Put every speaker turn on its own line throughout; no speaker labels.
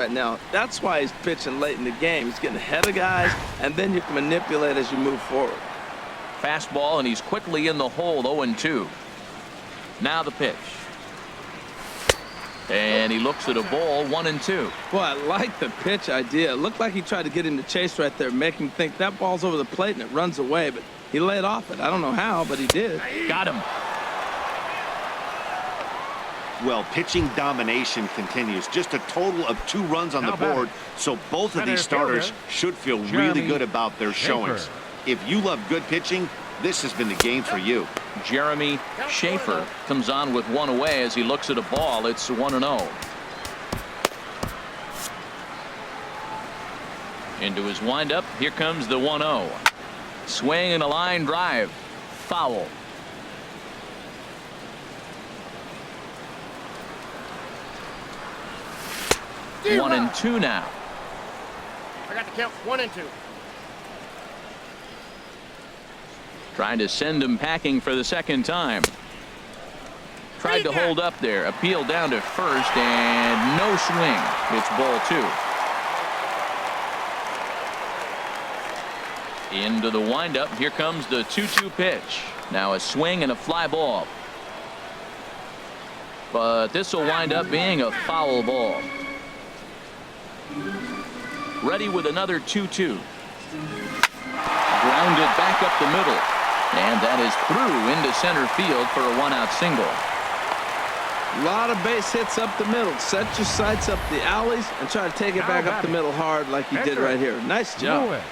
right now. That's why he's pitching late in the game. He's getting ahead of guys, and then you can manipulate as you move forward.
Fastball, and he's quickly in the hole, 0-2. Now the pitch. And he looks at a ball, 1-2.
Boy, I like the pitch idea. It looked like he tried to get him to chase right there, make him think that ball's over the plate and it runs away, but he laid off it. I don't know how, but he did.
Got him.
Well, pitching domination continues. Just a total of 2 runs on the board, so both of these starters should feel really good about their showings. If you love good pitching, this has been the game for you.
Jeremy Schaefer comes on with 1 away as he looks at a ball. It's 1-0. Into his windup. Here comes the 1-0. Swing and a line drive. Foul.
D-Rod.
1-2 now.
I got the count 1-2.
Trying to send him packing for the second time. Tried to hold up there. Appeal down to first and no swing. It's ball 2. Into the windup. Here comes the 2-2 pitch. Now a swing and a fly ball. But this will wind up being a foul ball. Ready with another 2-2. Grounded back up the middle. And that is through into center field for a 1-out single.
A lot of base hits up the middle. Set your sights up the alleys and try to take it back up the middle hard like he did right here. Nice job.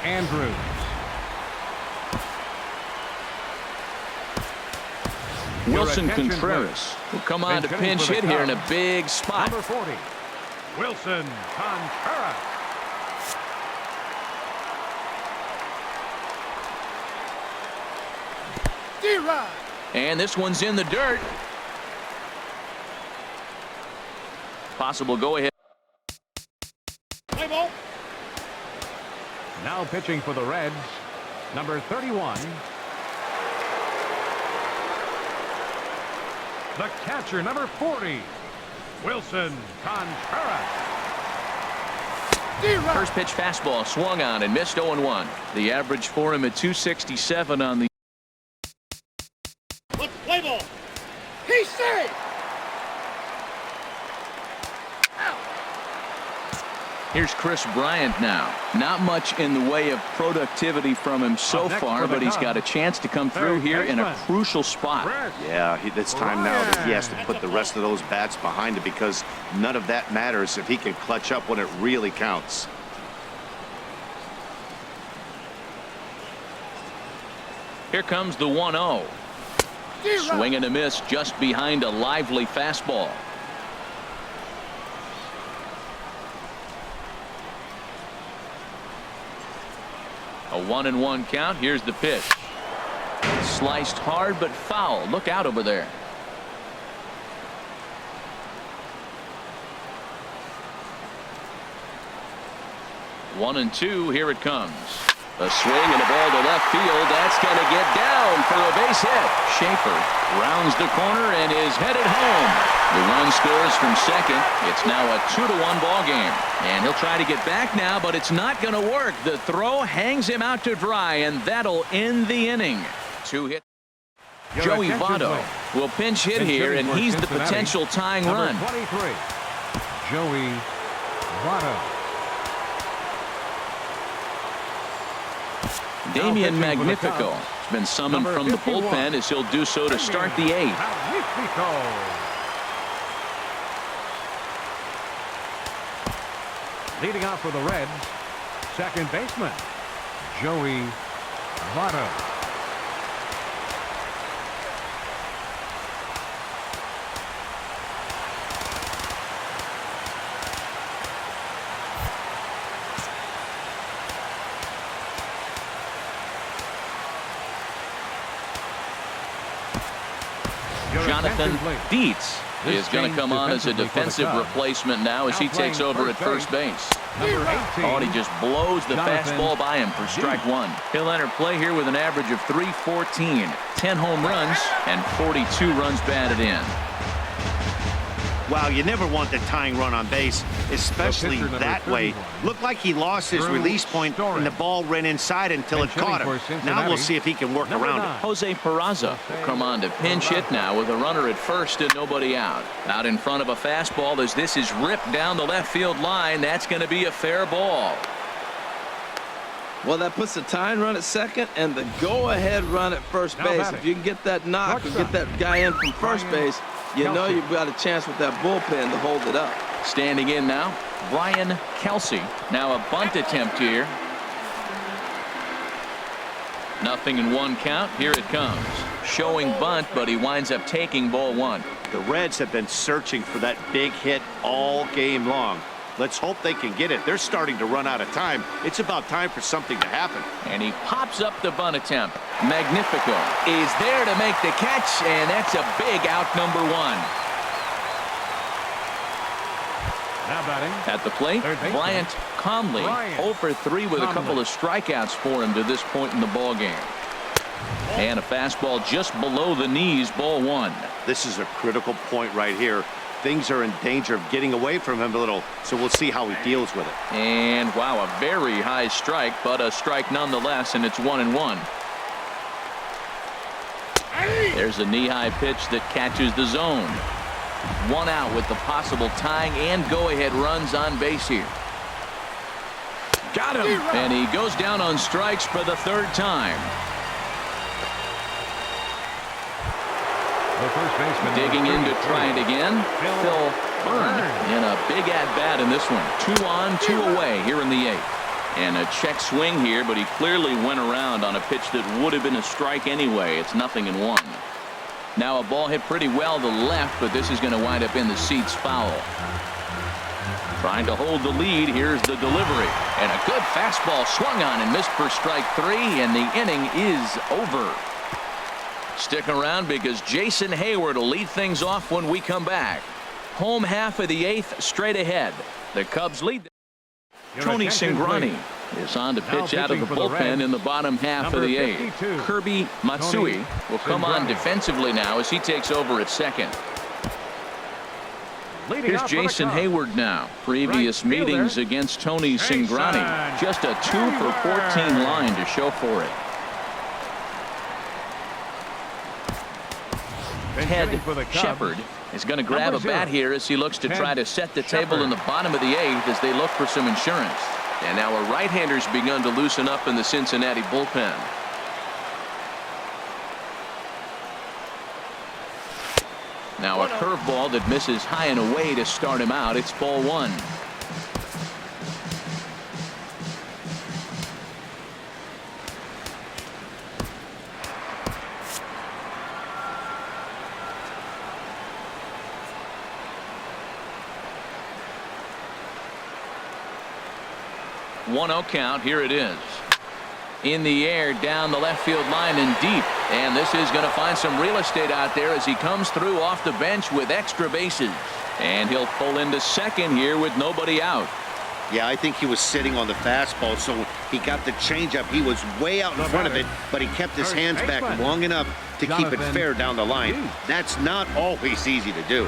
Andrews.
Wilson Contreras will come on to pinch hit here in a big spot.
Number 40, Wilson Contreras.
D-Rod.
And this one's in the dirt. Possible go ahead.
Play ball.
Now pitching for the Reds, number 31. The catcher, number 40, Wilson Contreras.
D-Rod.
First pitch fastball swung on and missed 0-1. The average for him at 267 on the.
Let's play ball. He's safe.
Here's Chris Bryant now. Not much in the way of productivity from him so far, but he's got a chance to come through here in a crucial spot.
Yeah, it's time now that he has to put the rest of those bats behind him because none of that matters if he can clutch up when it really counts.
Here comes the 1-0. Swing and a miss just behind a lively fastball. A 1-1 count. Here's the pitch. Sliced hard but foul. Look out over there. One and two. Here it comes. A swing and a ball to left field. That's going to get down for a base hit. Schaefer rounds the corner and is headed home. The run scores from second. It's now a 2-1 ball game. And he'll try to get back now, but it's not going to work. The throw hangs him out to dry, and that'll end the inning. 2 hit. Joey Votto will pinch hit here, and he's the potential tying run.
23, Joey Votto.
Damian Magnifico has been summoned from the bullpen as he'll do so to start the 8th.
Leading off for the Reds, second baseman, Joey Votto.
Jonathan Dietz is going to come on as a defensive replacement now as he takes over at first base. Oh, he just blows the fastball by him for strike one. He'll enter play here with an average of .314, 10 home runs, and 42 runs batted in.
Well, you never want the tying run on base, especially that way. Looked like he lost his release point and the ball ran inside until it caught him. Now we'll see if he can work around it.
Jose Peraza will come on to pinch hit now with a runner at first and nobody out. Out in front of a fastball as this is ripped down the left field line. That's going to be a fair ball.
Well, that puts the tying run at second and the go-ahead run at first base. If you can get that knock and get that guy in from first base, you know you've got a chance with that bullpen to hold it up.
Standing in now, Brian Kelsey. Now a bunt attempt here. Nothing in one count. Here it comes. Showing bunt, but he winds up taking ball one.
The Reds have been searching for that big hit all game long. Let's hope they can get it. They're starting to run out of time. It's about time for something to happen.
And he pops up the bunt attempt. Magnifico is there to make the catch, and that's a big out, number one.
Now batting.
At the plate, Bryant Conley, 0 for 3 with a couple of strikeouts for him to this point in the ball game. And a fastball just below the knees, ball one.
This is a critical point right here. Things are in danger of getting away from him a little, so we'll see how he deals with it.
And wow, a very high strike, but a strike nonetheless, and it's 1-1. There's a knee-high pitch that catches the zone. One out with the possible tying and go-ahead runs on base here. Got him, and he goes down on strikes for the third time.
The first baseman
Digging in to try it again, Phil Byrne in a big at-bat in this one. 2 on, 2 away here in the 8th. And a check swing here, but he clearly went around on a pitch that would have been a strike anyway. It's 0-1. Now a ball hit pretty well to left, but this is going to wind up in the seats foul. Trying to hold the lead. Here's the delivery. And a good fastball swung on and missed for strike 3, and the inning is over. Stick around because Jason Hayward will lead things off when we come back. Home half of the 8th straight ahead. The Cubs lead. Tony Cingrani is on to pitch out of the bullpen in the bottom half of the 8th. Kirby Matsui will come on defensively now as he takes over at second. Here's Jason Hayward now. Previous meetings against Tony Cingrani. Just a 2 for 14 line to show for it. Ted Shepard is going to grab a bat here as he looks to try to set the table in the bottom of the 8th as they look for some insurance. And now a right-hander's begun to loosen up in the Cincinnati bullpen. Now a curveball that misses high and away to start him out. It's ball one. One-0 count. Here it is. In the air, down the left field line and deep. And this is going to find some real estate out there as he comes through off the bench with extra bases. And he'll pull into second here with nobody out.
Yeah, I think he was sitting on the fastball, so he got the changeup. He was way out in front of it, but he kept his hands back long enough to keep it fair down the line. That's not always easy to do.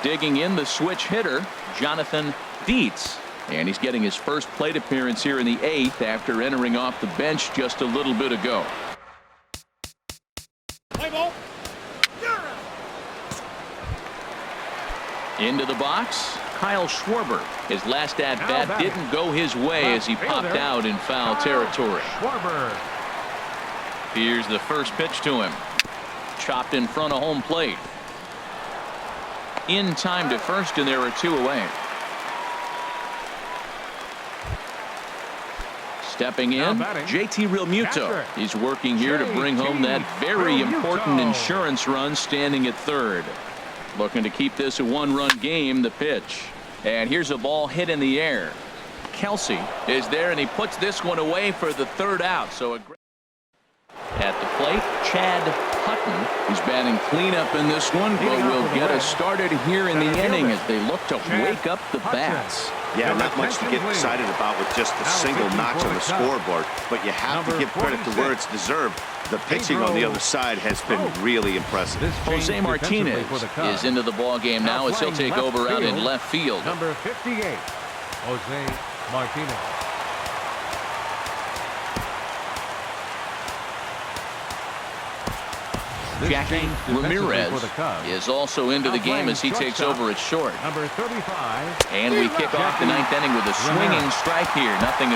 Digging in, the switch hitter, Jonathan Dietz. And he's getting his first plate appearance here in the 8th after entering off the bench just a little bit ago.
Play ball.
Into the box, Kyle Schwarber. His last at-bat didn't go his way as he popped out in foul territory. Here's the first pitch to him. Chopped in front of home plate. In time to first, and there are 2 away. Stepping in, JT Realmuto. He's working here to bring home that very important insurance run, standing at third. Looking to keep this a 1-run game. The pitch. And here's a ball hit in the air. Kelsey is there, and he puts this one away for the 3rd out. So at the plate. plate, Chad Hutton. He's batting cleanup in this one, but will get us started here in the inning as they look to wake up the bats.
Yeah, not much to get excited about with just a single notch on the scoreboard, but you have to give credit to where it's deserved. The pitching on the other side has been really impressive.
Jose Martinez is into the ball game now as he'll take over out in left field.
Number 58, Jose Martinez.
Jackie Ramirez is also into the game as he takes over at short.
Number 35.
And we kick off the ninth inning with a swinging strike here, 0-1.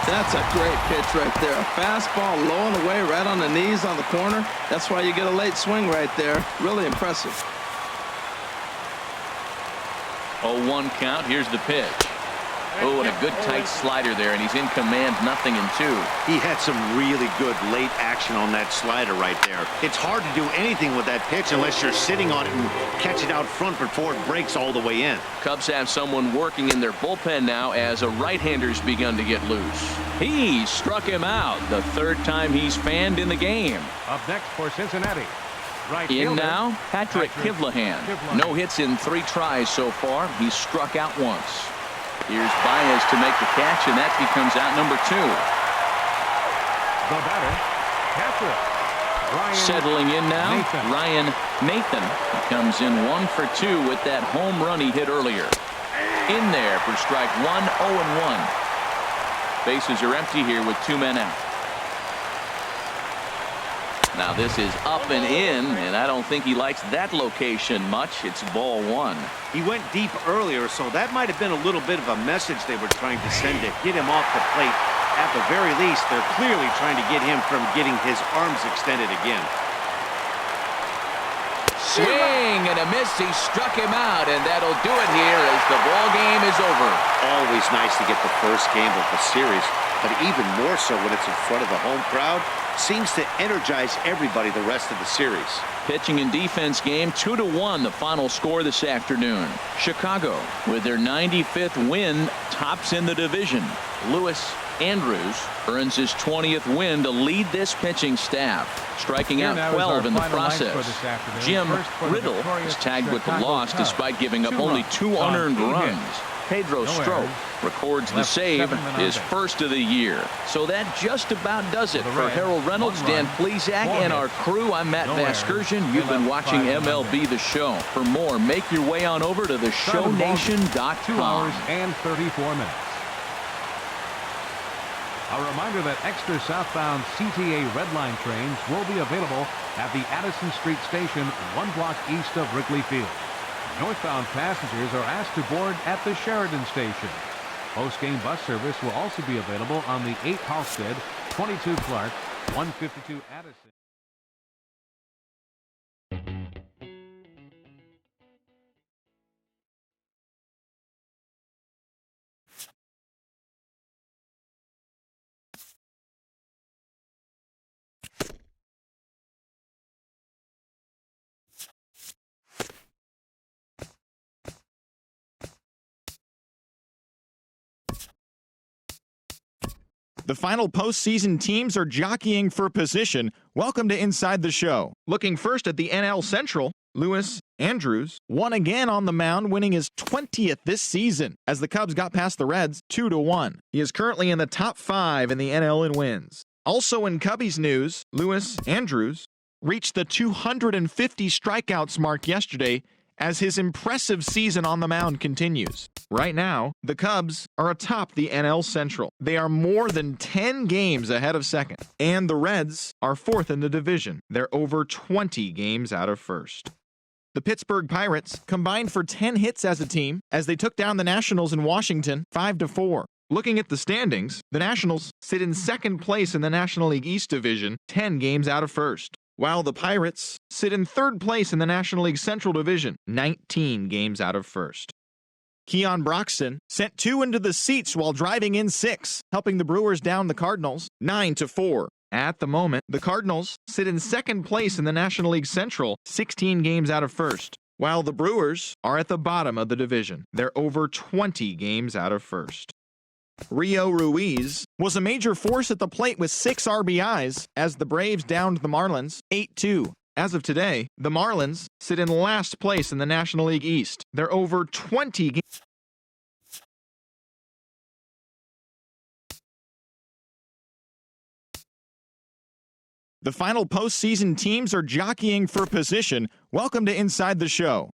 That's a great pitch right there. A fastball low and away right on the knees on the corner. That's why you get a late swing right there. Really impressive.
0-1 count. Here's the pitch. Oh, and a good tight slider there, and he's in command, 0-2.
He had some really good late action on that slider right there. It's hard to do anything with that pitch unless you're sitting on it and catch it out front before it breaks all the way in.
Cubs have someone working in their bullpen now as a right-hander's begun to get loose. He struck him out, the third time he's fanned in the game.
Up next for Cincinnati. Right
in
fielder,
now, Patrick Kivlahan. No hits in 3 tries so far. He's struck out once. Here's Baez to make the catch, and that becomes out number 2.
The batter, catcher, Ryan
settling in now,
Nathan.
Ryan Nathan. He comes in 1 for 2 with that home run he hit earlier. In there for strike 1, 0-1. Bases are empty here with 2 men out. Now this is up and in, and I don't think he likes that location much. It's ball 1.
He went deep earlier, so that might have been a little bit of a message they were trying to send to get him off the plate. At the very least, they're clearly trying to get him from getting his arms extended again.
Swing and a miss. He struck him out, and that'll do it here as the ball game is over.
Always nice to get the first game of the series, but even more so when it's in front of the home crowd. Seems to energize everybody the rest of the series.
Pitching and defense game, 2-1 the final score this afternoon. Chicago with their 95th win tops in the division. Lewis Andrews earns his 20th win to lead this pitching staff, striking out 12 in the process. Jim Riddle is tagged with the loss despite giving up only 2 unearned runs. Pedro Strop records the save, his first of the year. So that just about does it for Harold Reynolds, Dan Plesac, and our crew. I'm Matt Vasgersian. You've been watching MLB The Show. For more, make your way on over to theshownation.com.
2 hours and 34 minutes. A reminder that extra southbound CTA Red Line trains will be available at the Addison Street Station, 1 block east of Wrigley Field. Northbound passengers are asked to board at the Sheridan Station. Post-game bus service will also be available on the 8 Halstead, 22 Clark, 152 Addison.
The final postseason teams are jockeying for position. Welcome to Inside the Show. Looking first at the NL Central, Lewis Andrews won again on the mound, winning his 20th this season as the Cubs got past the Reds 2-1. He is currently in the top 5 in the NL in wins. Also in Cubbies news, Lewis Andrews reached the 250 strikeouts mark yesterday as his impressive season on the mound continues. Right now, the Cubs are atop the NL Central. They are more than 10 games ahead of second, and the Reds are 4th in the division. They're over 20 games out of first. The Pittsburgh Pirates combined for 10 hits as a team as they took down the Nationals in Washington 5-4. Looking at the standings, the Nationals sit in second place in the National League East Division, 10 games out of first, while the Pirates sit in third place in the National League Central Division, 19 games out of first. Keon Broxton sent 2 into the seats while driving in 6, helping the Brewers down the Cardinals 9-4. At the moment, the Cardinals sit in second place in the National League Central, 16 games out of first, while the Brewers are at the bottom of the division. They're over 20 games out of first. Rio Ruiz was a major force at the plate with 6 RBIs as the Braves downed the Marlins 8-2. As of today, the Marlins sit in last place in the National League East. They're over 20 games. The final postseason teams are jockeying for position. Welcome to Inside the Show.